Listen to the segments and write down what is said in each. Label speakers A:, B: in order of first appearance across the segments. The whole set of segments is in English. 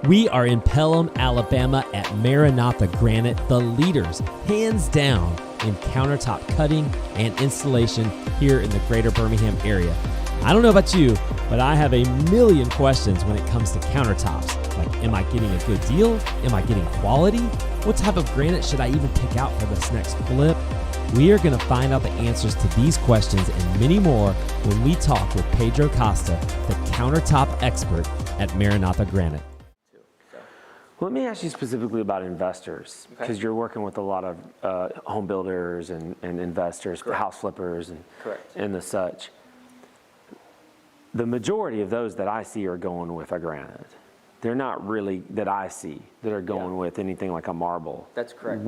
A: We are in Pelham, Alabama at Maranatha Granite, the leaders, hands down, in countertop cutting and installation here in the greater Birmingham area. I don't know about you, but I have a million questions when it comes to countertops. Like, am I getting a good deal? Am I getting quality? What type of granite should I even pick out for this next flip? We are going to find out the answers to these questions and many more when we talk with Pedro Costa, the countertop expert at Maranatha Granite.
B: Let me ask you specifically about investors, because you're working with a lot of home builders and investors, house flippers and the such. The majority of those that I see are going with a granite. They're not really, that I see, that are going with anything like a marble.
C: That's correct.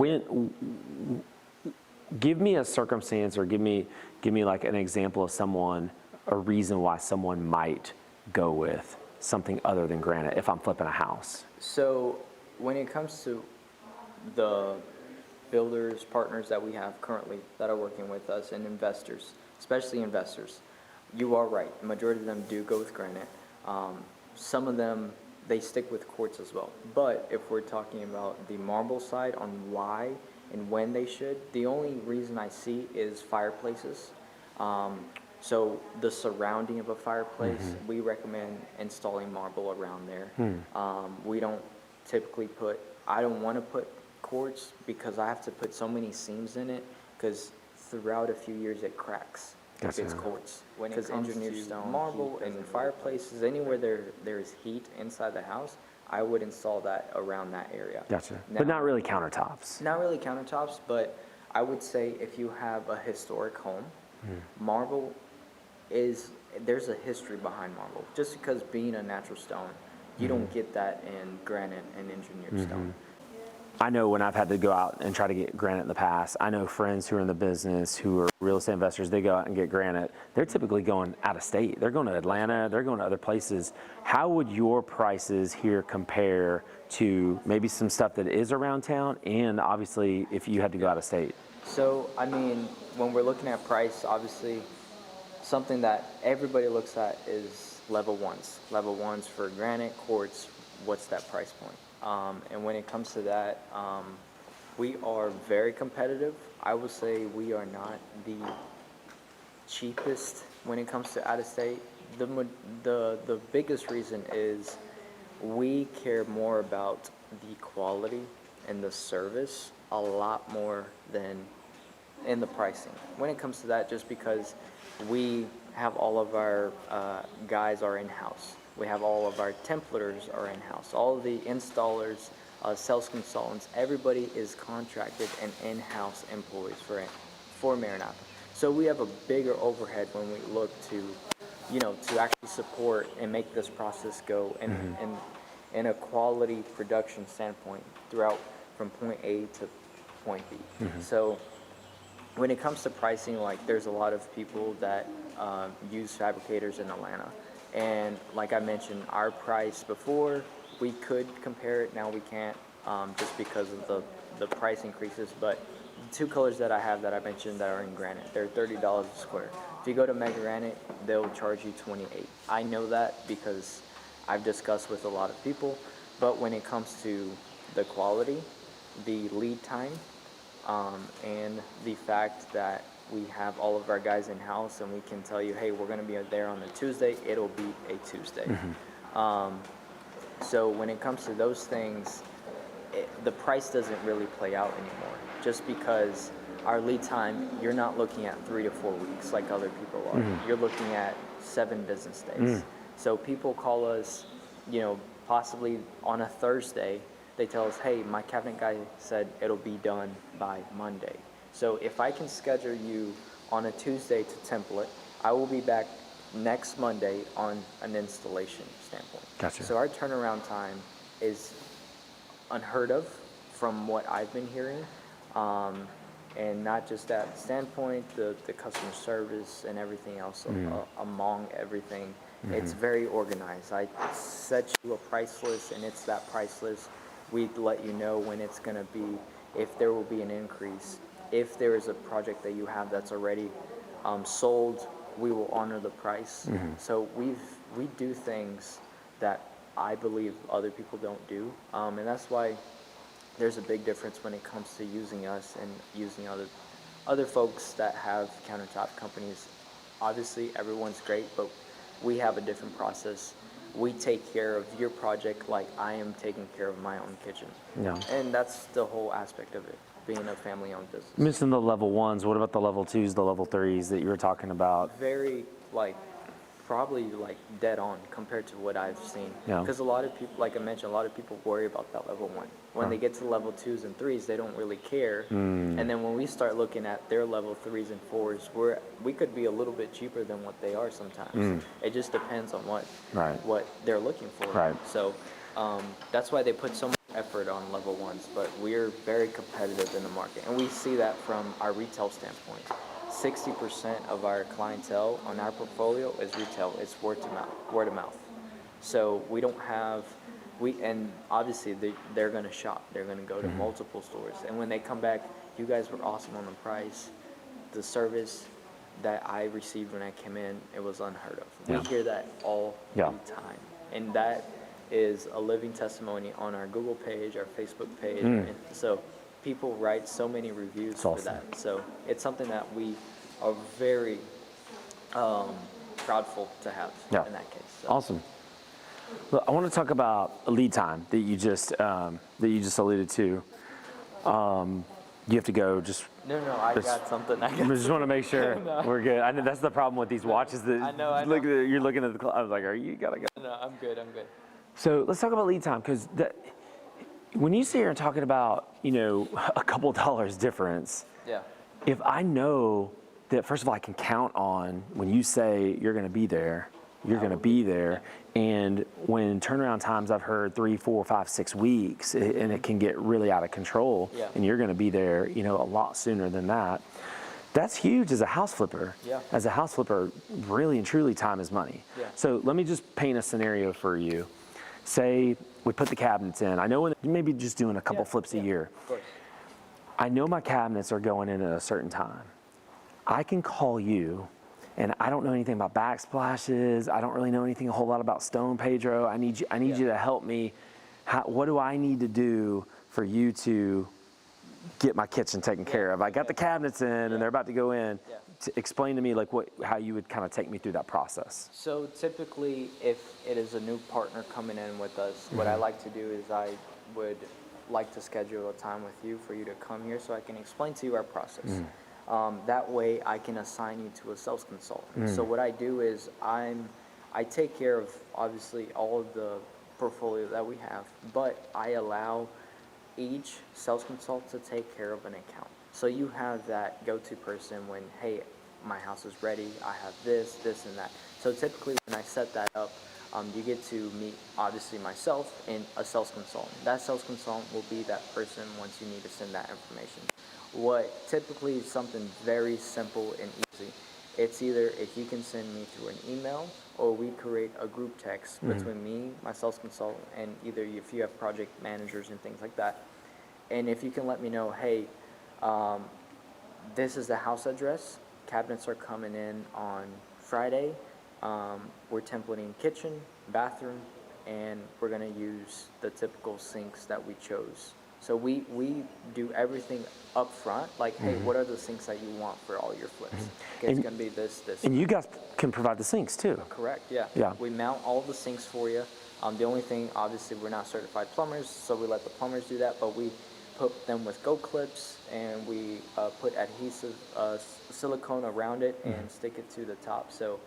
B: Give me a circumstance, or give me like an example of someone, a reason why someone might go with something other than granite if I'm flipping a house.
C: So when it comes to the builders, partners that we have currently that are working with us, and investors, especially investors, you are right. The majority of them do go with granite. Some of them, they stick with quartz as well. But if we're talking about the marble side on why and when they should, the only reason I see is fireplaces. So the surrounding of a fireplace, we recommend installing marble around there. We don't typically I don't want to put quartz because I have to put so many seams in it, because throughout a few years it cracks if it's quartz. Because engineered stone, marble, and fireplaces, anywhere there's heat inside the house, I would install that around that area.
B: Gotcha. Now, but not really countertops.
C: Not really countertops, but I would say if you have a historic home, marble there's a history behind marble. Just because being a natural stone, you don't get that in granite and engineered stone.
B: I know when I've had to go out and try to get granite in the past, I know friends who are in the business, who are real estate investors, they go out and get granite. They're typically going out of state. They're going to Atlanta, they're going to other places. How would your prices here compare to maybe some stuff that is around town, and obviously if you had to go out of state?
C: So, I mean, when we're looking at price, obviously something that everybody looks at is level ones. Level ones for granite, quartz, what's that price point? And when it comes to that, we are very competitive. I would say we are not the cheapest when it comes to out of state. The biggest reason is we care more about the quality and the service a lot more than in the pricing. When it comes to that, just because we have all of our guys are in-house. We have all of our templators are in-house. All of the installers, sales consultants, everybody is contracted and in-house employees for Maranatha. So we have a bigger overhead when we look to, to actually support and make this process go in a quality production standpoint throughout from point A to point B. So when it comes to pricing, like, there's a lot of people that use fabricators in Atlanta. And like I mentioned, our price before, we could compare it, now we can't, just because of the price increases. But the two colors that I have that I mentioned that are in granite, they're $30 a square. If you go to Mega Granite, they'll charge you $28. I know that because I've discussed with a lot of people. But when it comes to the quality, the lead time, and the fact that we have all of our guys in-house and we can tell you, hey, we're going to be there on a Tuesday, it'll be a Tuesday. So when it comes to those things, the price doesn't really play out anymore, just because our lead time, you're not looking at 3 to 4 weeks like other people are. You're looking at 7 business days. So people call us, possibly on a Thursday, they tell us, hey, my cabinet guy said it'll be done by Monday. So if I can schedule you on a Tuesday to template, I will be back next Monday on an installation standpoint.
B: Gotcha.
C: So our turnaround time is unheard of from what I've been hearing. And not just that standpoint, the customer service and everything else among everything. It's very organized. I set you a price list, and it's that price list. We'd let you know when it's going to be, if there will be an increase. If there is a project that you have that's already sold, we will honor the price. So we do things that I believe other people don't do. And that's why there's a big difference when it comes to using us and using other folks that have countertop companies. Obviously, everyone's great, but we have a different process. We take care of your project like I am taking care of my own kitchen.
B: Yeah.
C: And that's the whole aspect of it, being a family-owned business.
B: You mentioned the level 1s. What about the level 2s, the level 3s that you were talking about?
C: Very, probably dead on compared to what I've seen.
B: Yeah.
C: Because a lot of people, like I mentioned, a lot of people worry about that level 1. When they get to level 2s and 3s, they don't really care. And then when we start looking at their level 3s and 4s, we could be a little bit cheaper than what they are sometimes. It just depends on what they're looking for.
B: Right.
C: So that's why they put so much effort on level 1s. But we're very competitive in the market, and we see that from our retail standpoint. 60% of our clientele on our portfolio is retail. It's word of mouth. So we don't have, and obviously they're going to shop. They're going to go to multiple stores. And when they come back, you guys were awesome on the price. The service that I received when I came in, it was unheard of.
B: Yeah.
C: We hear that all the time. And that is a living testimony on our Google page, our Facebook page. And so people write so many reviews for that. So it's something that we are very proudful to have in that case. So.
B: Awesome. Well, I want to talk about lead time that you just alluded to. You have to go just.
C: No, I got something.
B: I just want to make sure we're good. I know that's the problem with these watches. That
C: I know.
B: You're looking at the clock. I was like, you gotta go?
C: No, I'm good.
B: So let's talk about lead time, because when you sit here and talking about, a couple dollars difference, if I know that, first of all, I can count on when you say you're going to be there, you're going to be there. And when turnaround times, I've heard 3, 4, 5, 6 weeks, and it can get really out of control, and you're going to be there, a lot sooner than that. That's huge as a house flipper. As a house flipper, really and truly, time is money. So let me just paint a scenario for you. Say we put the cabinets in. I know maybe just doing a couple flips a year.
C: Of course.
B: I know my cabinets are going in at a certain time. I can call you, and I don't know anything about backsplashes. I don't really know anything a whole lot about stone, Pedro. I need you to help me. What do I need to do for you to get my kitchen taken care of? I got the cabinets in, and they're about to go in. Explain to me how you would kind of take me through that process.
C: So typically, if it is a new partner coming in with us, what I like to do is I would like to schedule a time with you for you to come here so I can explain to you our process. That way I can assign you to a sales consultant. So what I do is I take care of obviously all of the portfolio that we have, but I allow each sales consultant to take care of an account. So you have that go-to person when, hey, my house is ready, I have this, and that. So typically when I set that up, you get to meet obviously myself and a sales consultant. That sales consultant will be that person once you need to send that information. What typically is something very simple and easy. It's either if you can send me through an email, or we create a group text between me, my sales consultant, and either if you have project managers and things like that. And if you can let me know, hey, this is the house address, cabinets are coming in on Friday, we're templating kitchen, bathroom, and we're going to use the typical sinks that we chose. So we do everything up front, like, hey, what are the sinks that you want for all your flips? Okay, it's going to be this.
B: And you guys can provide the sinks too.
C: Correct, yeah. We mount all the sinks for you. The only thing, obviously, we're not certified plumbers, so we let the plumbers do that, but we put them with Go clips, and we put adhesive silicone around it and stick it to the top. So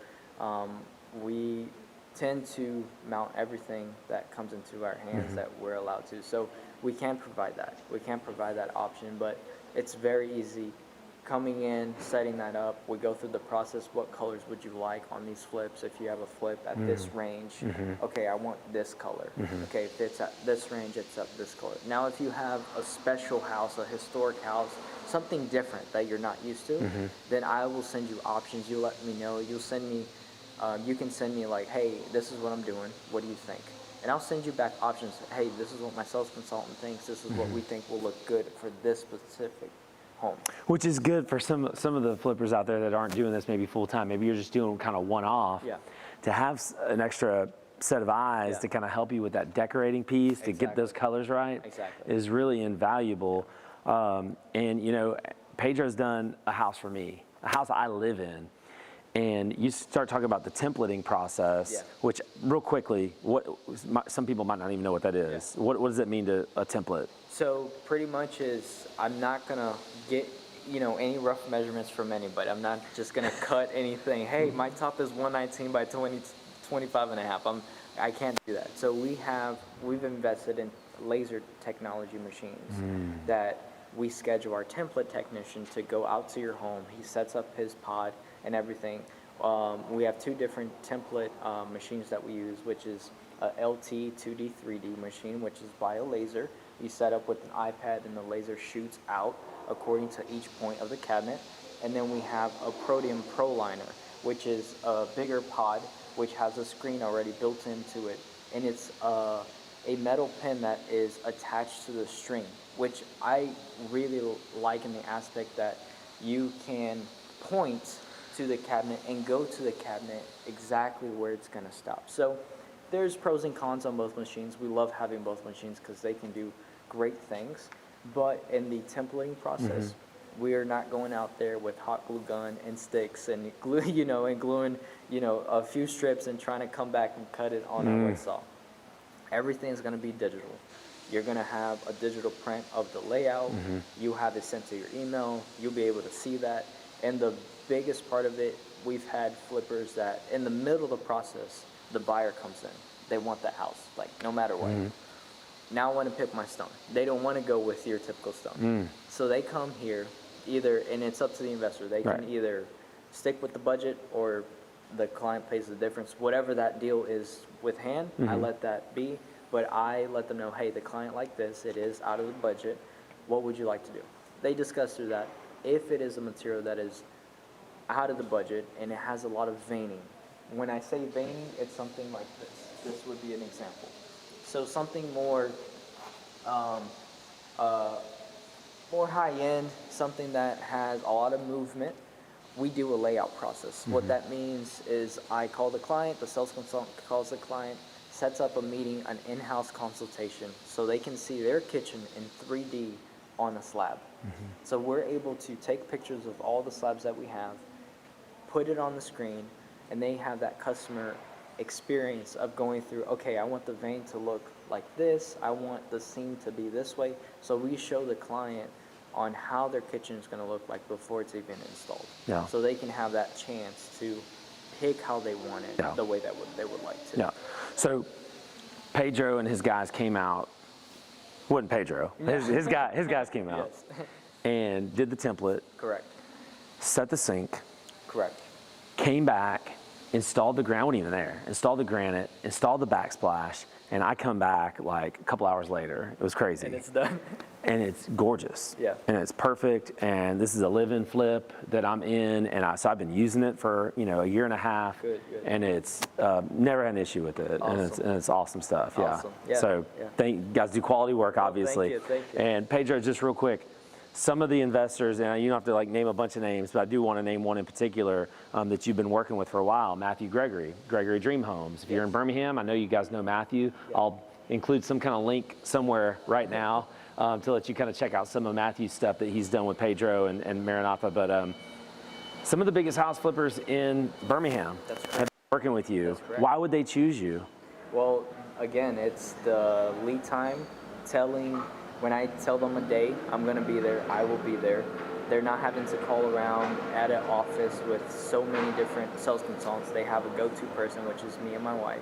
C: we tend to mount everything that comes into our hands that we're allowed to. So we can provide that. We can provide that option, but it's very easy. Coming in, setting that up, we go through the process. What colors would you like on these flips? If you have a flip at this range, okay, I want this color. Okay, if it's at this range, it's at this color. Now, if you have a special house, a historic house, something different that you're not used to, then I will send you options. You let me know. You'll send me, you can send me like, hey, this is what I'm doing. What do you think? And I'll send you back options. Hey, this is what my sales consultant thinks. This is what we think will look good for this specific home.
B: Which is good for some of the flippers out there that aren't doing this maybe full time. Maybe you're just doing kind of one off. To have an extra set of eyes to kind of help you with that decorating piece, to get those colors right, is really invaluable. And you know, Pedro's done a house for me, a house I live in. And you start talking about the templating process, which real quickly, some people might not even know what that is. What does it mean to a template?
C: So pretty much is, I'm not gonna get, you know, any rough measurements from anybody. I'm not just gonna cut anything. Hey, my top is 119 by 25 and a half. I can't do that. So we've invested in laser technology machines that we schedule our template technician to go out to your home. He sets up his pod and everything. We have two different template machines that we use, which is a LT 2D 3D machine, which is by a laser. You set up with an iPad and the laser shoots out according to each point of the cabinet. And then we have a Proteum Pro Liner, which is a bigger pod, which has a screen already built into it. And it's a metal pin that is attached to the string, which I really like in the aspect that you can point to the cabinet and go to the cabinet exactly where it's going to stop. So there's pros and cons on both machines. We love having both machines because they can do great things. But in the templating process, we are not going out there with hot glue gun and sticks and glue, you know, and gluing, you know, a few strips and trying to come back and cut it on a saw. Everything is going to be digital. You're going to have a digital print of the layout. You have it sent to your email. You'll be able to see that. And the biggest part of it, we've had flippers that in the middle of the process, the buyer comes in. They want the house, like no matter what. Now I want to pick my stone. They don't want to go with your typical stone. So they come here either, and it's up to the investor. They can either stick with the budget or the client pays the difference. Whatever that deal is with hand, I let that be. But I let them know, hey, the client like this, it is out of the budget. What would you like to do? They discuss through that. If it is a material that is out of the budget and it has a lot of veining. When I say veining, it's something like this. This would be an example. So something more more high-end, something that has a lot of movement, we do a layout process. What that means is I call the client, the sales consultant calls the client, sets up a meeting, an in-house consultation, so they can see their kitchen in 3D on a slab. So we're able to take pictures of all the slabs that we have, put it on the screen, and they have that customer experience of going through, okay, I want the vein to look like this, I want the seam to be this way. So we show the client on how their kitchen is going to look like before it's even installed. So they can have that chance to pick how they want it, the way that they would like to.
B: So Pedro and his guys came out. Wasn't Pedro. His guys came out and did the template.
C: Correct.
B: Set the sink.
C: Correct.
B: Came back, installed the granite, wasn't even there, installed the granite, installed the backsplash, and I come back like a couple hours later. It was crazy.
C: And it's done.
B: And it's gorgeous.
C: And
B: it's perfect. And this is a live-in flip that I'm in, and so I've been using it for a year and a half.
C: Good.
B: And it's never had an issue with it.
C: Awesome.
B: And it's awesome stuff.
C: Awesome.
B: So thank you guys. Do quality work, obviously.
C: Thank you.
B: And Pedro, just real quick. Some of the investors, and you don't have to like name a bunch of names, but I do want to name one in particular that you've been working with for a while, Matthew Gregory Dream Homes. If you're in Birmingham, I know you guys know Matthew. I'll include some kind of link somewhere right now to let you kind of check out some of Matthew's stuff that he's done with Pedro and Maranatha. But some of the biggest house flippers in Birmingham have been working with you. Why would they choose you?
C: Well, again, it's the lead time, when I tell them a day, I'm going to be there, I will be there. They're not having to call around at an office with so many different sales consultants. They have a go-to person, which is me and my wife.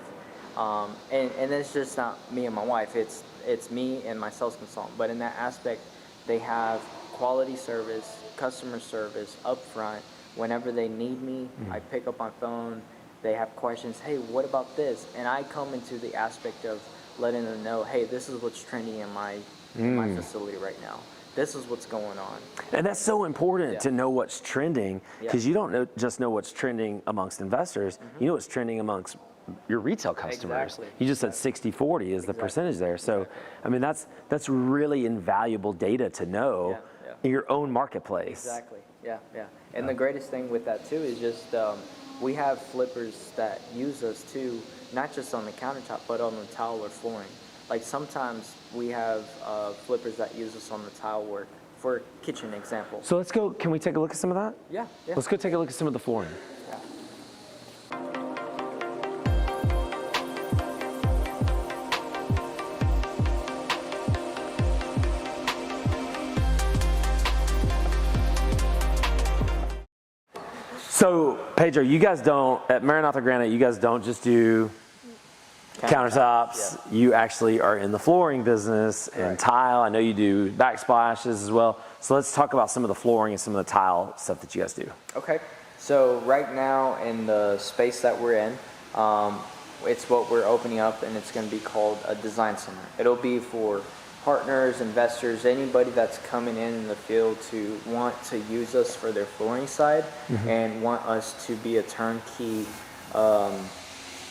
C: And it's just not me and my wife, it's me and my sales consultant. But in that aspect, they have quality service, customer service up front. Whenever they need me, I pick up my phone. They have questions, hey, what about this? And I come into the aspect of letting them know, hey, this is what's trending in my facility right now. This is what's going on.
B: And that's so important to know what's trending, because you don't just know what's trending amongst investors, you know what's trending amongst your retail customers. You just said 60-40 is the percentage there. So, I mean, that's really invaluable data to know in your own marketplace.
C: And the greatest thing with that too is just we have flippers that use us too not just on the countertop, but on the tile or flooring. Like sometimes we have flippers that use us on the tile work for kitchen example.
B: So let's go, can we take a look at some of that?
C: Yeah.
B: Let's go take a look at some of the flooring.
C: Yeah.
B: So Pedro, you guys don't, at Maranatha Granite, you guys don't just do countertops.
C: Yeah.
B: You actually are in the flooring business and tile. I know you do backsplashes as well. So let's talk about some of the flooring and some of the tile stuff that you guys do.
C: Okay. So right now in the space that we're in, it's what we're opening up, and it's going to be called a design center. It'll be for partners, investors, anybody that's coming in the field to want to use us for their flooring side and want us to be a turnkey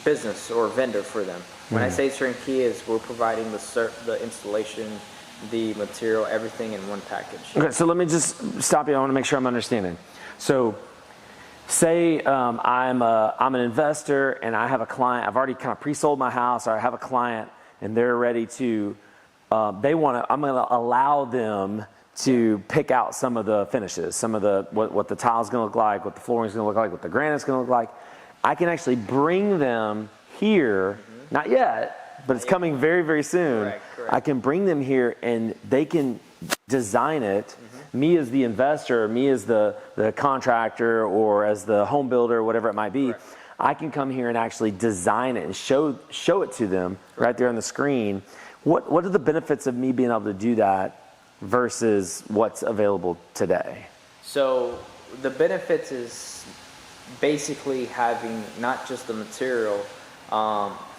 C: business or vendor for them. When I say turnkey, is we're providing the installation, the material, everything in one package.
B: Okay, so let me just stop you. I want to make sure I'm understanding. So say I'm an investor and I have a client. I've already kind of pre-sold my house, or I have a client and they're ready to, I'm going to allow them to pick out some of the finishes, some of the, what the tile's going to look like, what the flooring's going to look like, what the granite's going to look like. I can actually bring them here, not yet, but it's coming very, very soon.
C: Correct.
B: I can bring them here and they can design it. Me as the investor, me as the contractor, or as the home builder, whatever it might be, I can come here and actually design it and show it to them right there on the screen. What are the benefits of me being able to do that versus what's available today?
C: So the benefits is basically having not just the material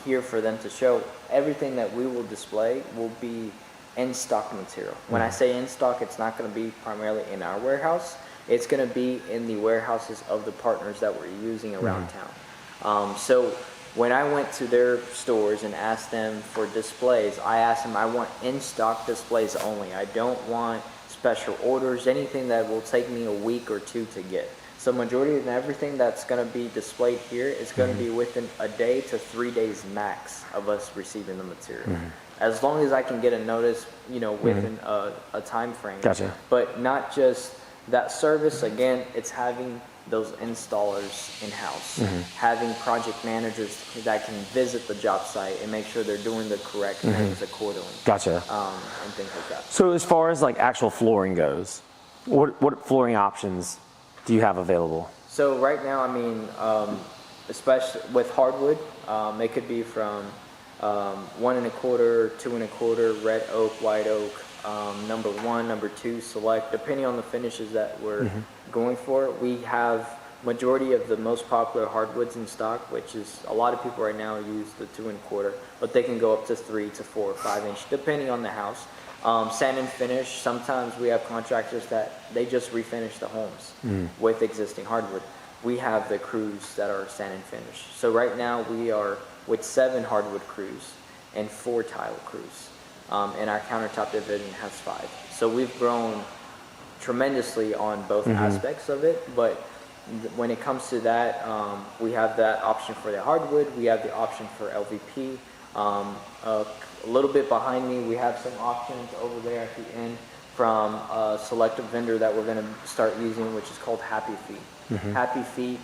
C: here for them to show. Everything that we will display will be in stock material. When I say in stock, it's not going to be primarily in our warehouse. It's going to be in the warehouses of the partners that we're using around town. So when I went to their stores and asked them for displays, I asked them, I want in-stock displays only. I don't want special orders, anything that will take me a week or two to get. So majority of everything that's going to be displayed here is going to be within a day to 3 days max of us receiving the material. As long as I can get a notice, within a time frame.
B: Gotcha.
C: But not just that service, again, it's having those installers in-house, having project managers that can visit the job site and make sure they're doing the correct things accordingly.
B: Gotcha.
C: And things like that.
B: So as far as like actual flooring goes, what flooring options do you have available?
C: So right now, especially with hardwood, it could be from 1 1/4, 2 1/4, red oak, white oak, number 1, number 2, select, depending on the finishes that we're going for. We have majority of the most popular hardwoods in stock, which is a lot of people right now use the 2 1/4, but they can go up to 3 to 4 or 5 inch, depending on the house. Sand and finish, sometimes we have contractors that they just refinish the homes with existing hardwood. We have the crews that are sand and finish. So right now we are with 7 hardwood crews and 4 tile crews. And our countertop division has 5. So we've grown tremendously on both aspects of it, but when it comes to that, we have that option for the hardwood, we have the option for LVP. A little bit behind me, we have some options over there at the end from a selective vendor that we're going to start using, which is called Happy Feet. Happy Feet,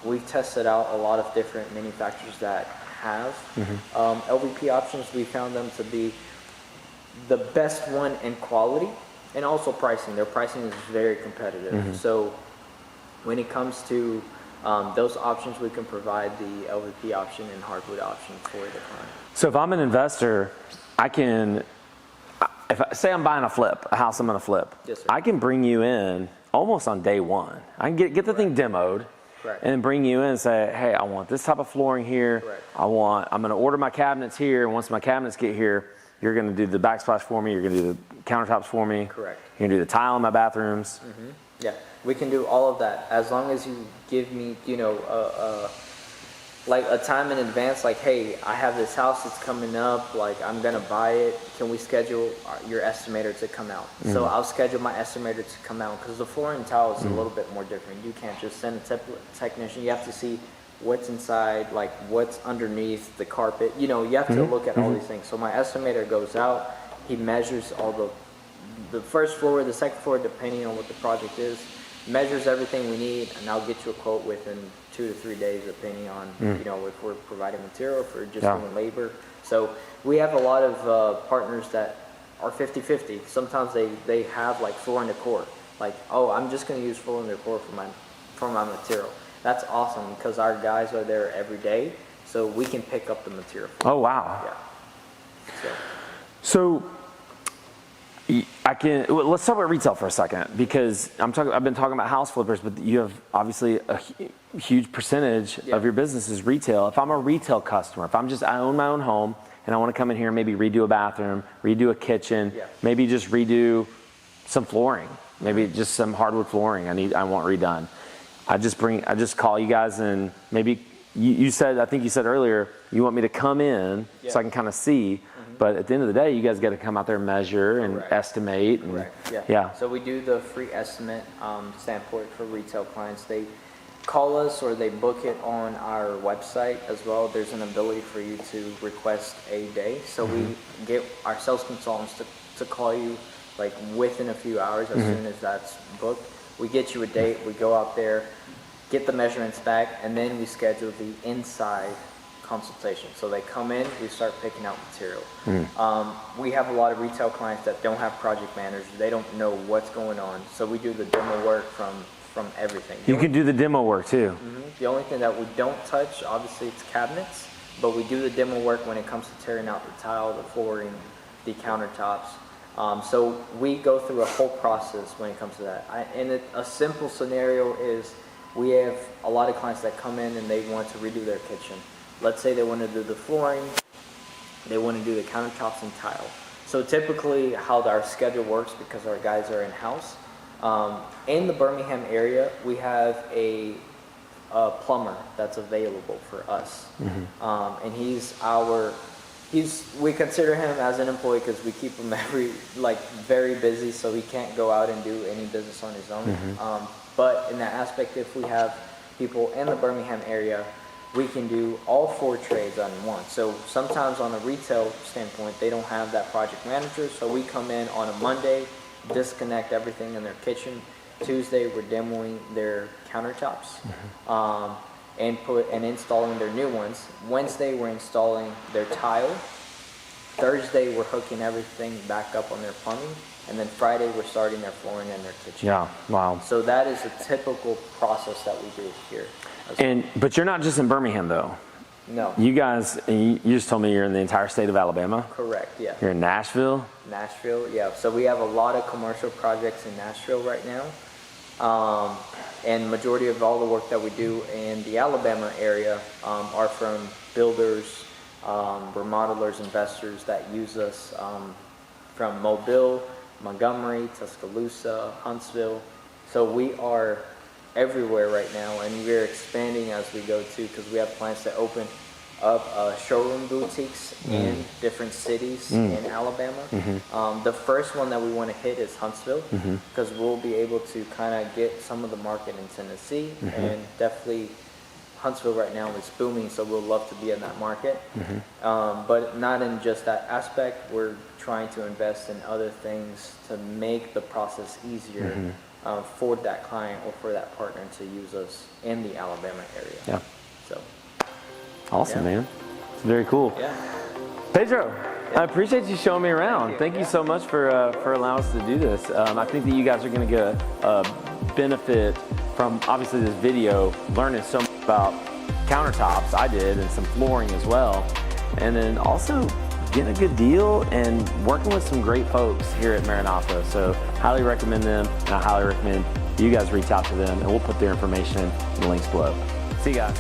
C: we've tested out a lot of different manufacturers that have LVP options. We found them to be the best one in quality and also pricing. Their pricing is very competitive. So when it comes to those options, we can provide the LVP option and hardwood option for the client.
B: So if I'm an investor, I can, say I'm buying a house I'm going to flip.
C: Yes, sir.
B: I can bring you in almost on day one. I can get the thing demoed.
C: Correct.
B: And then bring you in and say, hey, I want this type of flooring here.
C: Correct.
B: I'm going to order my cabinets here. And once my cabinets get here, you're going to do the backsplash for me. You're going to do the countertops for me.
C: Correct.
B: You're going to do the tile in my bathrooms.
C: Yeah, we can do all of that as long as you give me, like a time in advance, like, hey, I have this house that's coming up, like I'm gonna buy it. Can we schedule your estimator to come out? So I'll schedule my estimator to come out because the flooring tile is a little bit more different. You can't just send a technician. You have to see what's inside, like what's underneath the carpet. You know, you have to look at all these things. So my estimator goes out, he measures all the first floor, the second floor, depending on what the project is, measures everything we need, and I'll get you a quote within 2 to 3 days, depending on, you know, if we're providing material, if we're just doing labor. So we have a lot of partners that are 50-50. Sometimes they have like floor and decor. Like, oh, I'm just going to use floor and decor for my material. That's awesome because our guys are there every day, so we can pick up the material.
B: Oh, wow.
C: Yeah.
B: So let's talk about retail for a second, because I've been talking about house flippers, but you have obviously a huge percentage of your business is retail. If I'm a retail customer, I own my own home and I want to come in here and maybe redo a bathroom, redo a kitchen, maybe just redo some flooring, maybe just some hardwood flooring I want redone. I just call you guys, and maybe I think you said earlier, you want me to come in so I can kind of see. But at the end of the day, you guys got to come out there and measure and estimate. And,
C: yeah. So we do the free estimate standpoint for retail clients. They call us or they book it on our website as well. There's an ability for you to request a day. So we get our sales consultants to call you like within a few hours as soon as that's booked. We get you a date. We go out there, get the measurements back, and then we schedule the inside consultation. So they come in, we start picking out material. We have a lot of retail clients that don't have project managers. They don't know what's going on. So we do the demo work from everything.
B: You can do the demo work too.
C: The only thing that we don't touch, obviously, it's cabinets, but we do the demo work when it comes to tearing out the tile, the flooring, the countertops. So we go through a whole process when it comes to that. A simple scenario is we have a lot of clients that come in and they want to redo their kitchen. Let's say they want to do the flooring, they want to do the countertops and tile. So typically how our schedule works, because our guys are in-house, in the Birmingham area, we have a plumber that's available for us. And we consider him as an employee because we keep him very busy, so he can't go out and do any business on his own. But in that aspect, if we have people in the Birmingham area, we can do all 4 trades on one. So sometimes on a retail standpoint, they don't have that project manager, so we come in on a Monday, disconnect everything in their kitchen. Tuesday, we're demoing their countertops and installing their new ones. Wednesday, we're installing their tile. Thursday, we're hooking everything back up on their plumbing. And then Friday, we're starting their flooring in their kitchen.
B: Yeah, wow.
C: So that is a typical process that we do here.
B: But you're not just in Birmingham, though.
C: No.
B: You guys, you just told me you're in the entire state of Alabama.
C: Correct, yeah.
B: You're in Nashville?
C: Nashville, yeah. So we have a lot of commercial projects in Nashville right now. And majority of all the work that we do in the Alabama area are from builders, remodelers, investors that use us from Mobile, Montgomery, Tuscaloosa, Huntsville. So we are everywhere right now, and we're expanding as we go too, because we have plans to open up showroom boutiques in different cities in Alabama. The first one that we want to hit is Huntsville, because we'll be able to kind of get some of the market in Tennessee, and definitely Huntsville right now is booming, so we'll love to be in that market. But not in just that aspect, we're trying to invest in other things to make the process easier for that client or for that partner to use us in the Alabama area.
B: Yeah.
C: So.
B: Awesome, man. It's very cool.
C: Yeah.
B: Pedro, I appreciate you showing me around. Thank you so much for allowing us to do this. I think that you guys are going to get a benefit from obviously this video, learning so much about countertops. I did, and some flooring as well. And then also getting a good deal and working with some great folks here at Maranatha. So highly recommend them, and I highly recommend you guys reach out to them, and we'll put their information in the links below. See you guys.